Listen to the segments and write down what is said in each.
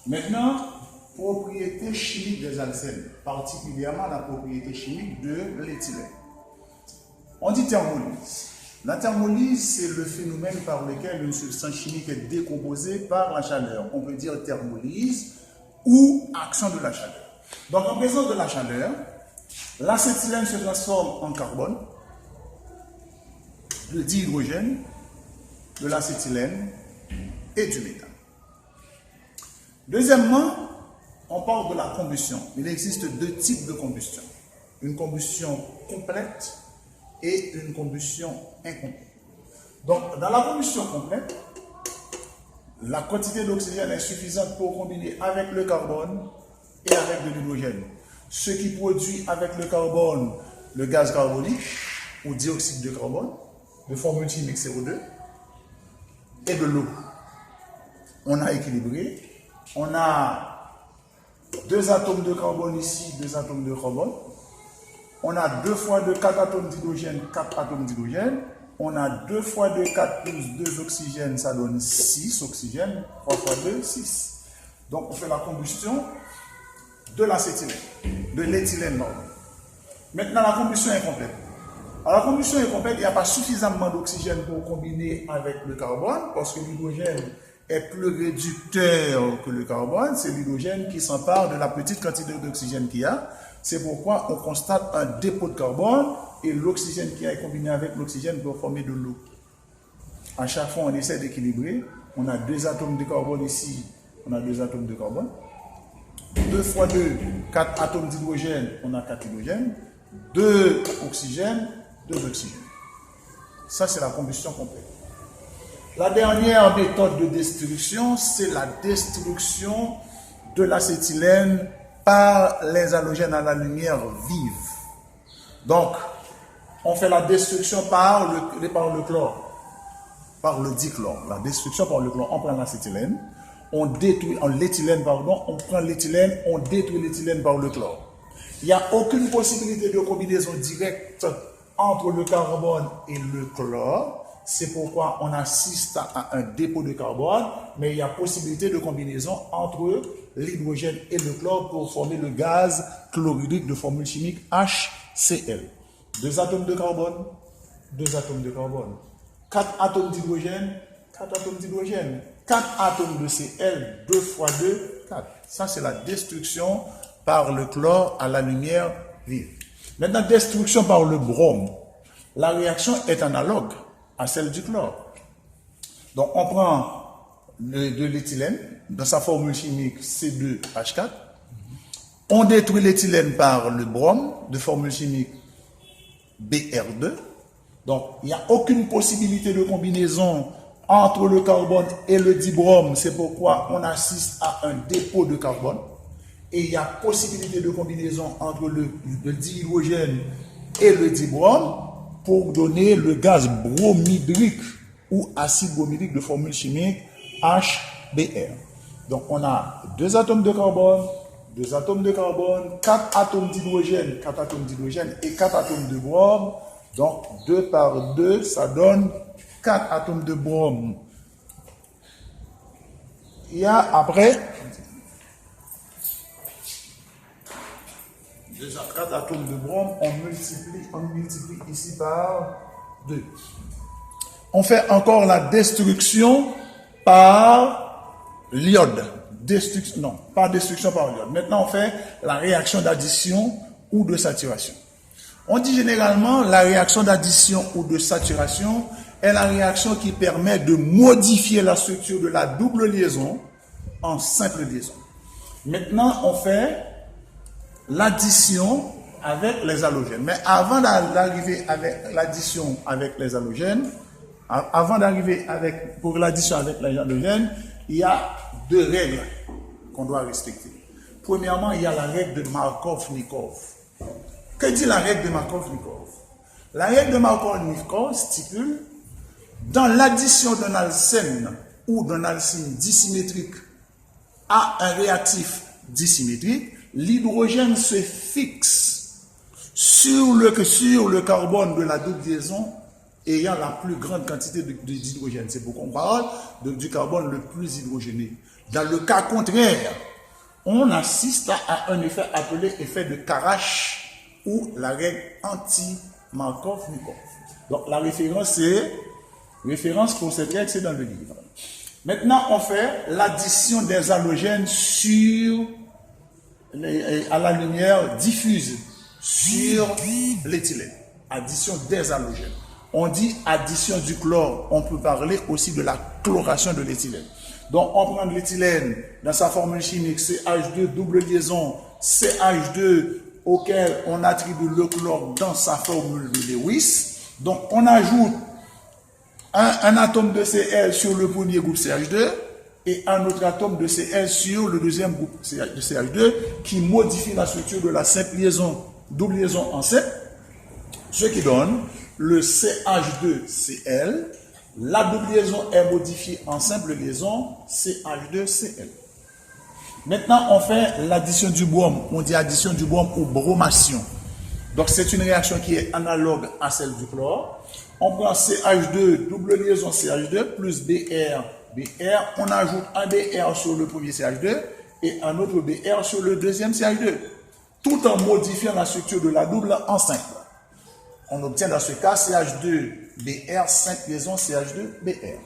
Maintenant, propriété chimique des alcènes, particulièrement la propriété chimique de l'éthylène. On dit thermolyse. La thermolyse, c'est le phénomène par lequel une substance chimique est décomposée par la chaleur. On peut dire thermolyse ou action de la chaleur. Donc, en présence de la chaleur, l'acétylène se transforme en carbone, de dihydrogène, de l'acétylène et du méthane. Deuxièmement, on parle de la combustion. Il existe deux types de combustion. Une combustion complète et une combustion incomplète. Donc, dans la combustion complète, la quantité d'oxygène est suffisante pour combiner avec le carbone et avec de l'hydrogène. Ce qui produit avec le carbone le gaz carbonique ou dioxyde de carbone, de formule chimique CO2, et de l'eau. On a équilibré. On a 2 atomes de carbone ici, 2 atomes de carbone. On a 2 fois de 4 atomes d'hydrogène, 4 atomes d'hydrogène. On a 2 fois de 4 plus 2 oxygènes, ça donne 6 oxygènes. 3 fois 2, 6. Donc on fait la combustion de l'acétylène, de l'éthylène. Maintenant la combustion est complète. Alors la combustion est complète, il n'y a pas suffisamment d'oxygène pour combiner avec le carbone, parce que l'hydrogène est plus réducteur que le carbone. C'est l'hydrogène qui s'empare de la petite quantité d'oxygène qu'il y a. C'est pourquoi on constate un dépôt de carbone et l'oxygène qui est combiné avec l'oxygène pour former de l'eau. À chaque fois, on essaie d'équilibrer. On a 2 atomes de carbone ici, on a 2 atomes de carbone. 2 fois 2, 4 atomes d'hydrogène, on a 4 hydrogènes. 2 oxygènes, 2 oxygènes. Ça, c'est la combustion complète. La dernière méthode de destruction, c'est la destruction de l'acétylène par les halogènes à la lumière vive. Donc, on fait la destruction par le chlore, par le dichlore. La destruction par le chlore, on prend l'acétylène, on détruit, l'éthylène, on prend l'éthylène, on détruit l'éthylène par le chlore. Il n'y a aucune possibilité de combinaison directe entre le carbone et le chlore. C'est pourquoi on assiste à un dépôt de carbone, mais il y a possibilité de combinaison entre l'hydrogène et le chlore pour former le gaz chlorhydrique de formule chimique HCl. 2 atomes de carbone, 2 atomes de carbone. 4 atomes d'hydrogène, 4 atomes d'hydrogène. 4 atomes de Cl, 2 fois 2, 4. Ça, c'est la destruction par le chlore à la lumière vive. Maintenant, destruction par le brome. La réaction est analogue à celle du chlore. Donc, on prend de l'éthylène dans sa formule chimique C2H4. On détruit l'éthylène par le brome de formule chimique Br2. Donc, il n'y a aucune possibilité de combinaison entre le carbone et le dibrome. C'est pourquoi on assiste à un dépôt de carbone. Et il y a possibilité de combinaison entre le dihydrogène et le dibrome pour donner le gaz bromhydrique ou acide bromhydrique de formule chimique HBr. Donc on a 2 atomes de carbone, 2 atomes de carbone, 4 atomes d'hydrogène, 4 atomes d'hydrogène et 4 atomes de brome. Donc 2 par 2, ça donne 4 atomes de brome. Il y a après 4 atomes de brome, on multiplie ici par 2. On fait encore la destruction par l'iode. Non, pas destruction par l'iode. Maintenant, on fait la réaction d'addition ou de saturation. On dit généralement la réaction d'addition ou de saturation est la réaction qui permet de modifier la structure de la double liaison en simple liaison. Maintenant, on fait l'addition avec les halogènes. Mais avant d'arriver avec l'addition avec les halogènes, pour l'addition avec les halogènes, il y a 2 règles qu'on doit respecter. Premièrement, il y a la règle de Markov-Nikov. Que dit la règle de Markov-Nikov? La règle de Markov-Nikov stipule dans l'addition d'un alcène ou d'un alcyne dissymétrique à un réactif dissymétrique, l'hydrogène se fixe sur le carbone de la double liaison ayant la plus grande quantité d'hydrogène. C'est pourquoi on parle du carbone le plus hydrogéné. Dans le cas contraire, on assiste à un effet appelé effet de Karash ou la règle anti-Markov-Nikov. Donc la référence pour cette règle, c'est dans le livre. Maintenant, on fait l'addition des halogènes à la lumière diffuse sur l'éthylène. Addition des halogènes. On dit addition du chlore. On peut parler aussi de la chloration de l'éthylène. Donc, on prend de l'éthylène dans sa formule chimique CH2, double liaison CH2, auquel on attribue le chlore dans sa formule de Lewis. Donc, on ajoute un atome de Cl sur le premier groupe CH2 et un autre atome de Cl sur le deuxième groupe de CH2 qui modifie la structure de la simple liaison, double liaison en simple, ce qui donne le CH2Cl. La double liaison est modifiée en simple liaison CH2Cl. Maintenant, on fait l'addition du brome. On dit addition du brome ou bromation. Donc, c'est une réaction qui est analogue à celle du chlore. On prend CH2, double liaison CH2, plus Br. On ajoute un Br sur le premier CH2 et un autre Br sur le deuxième CH2, tout en modifiant la structure de la double en simple. On obtient dans ce cas CH2Br, 5 liaisons CH2Br.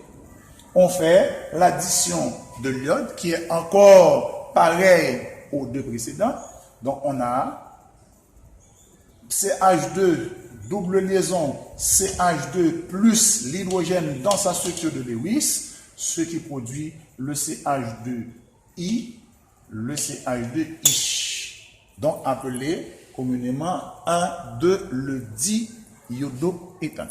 On fait l'addition de l'iode qui est encore pareil aux deux précédents. Donc on a CH2, double liaison CH2 plus l'hydrogène dans sa structure de Lewis, ce qui produit le CH2I, le CH2I, donc appelé communément 1,2 le diiodoéthane.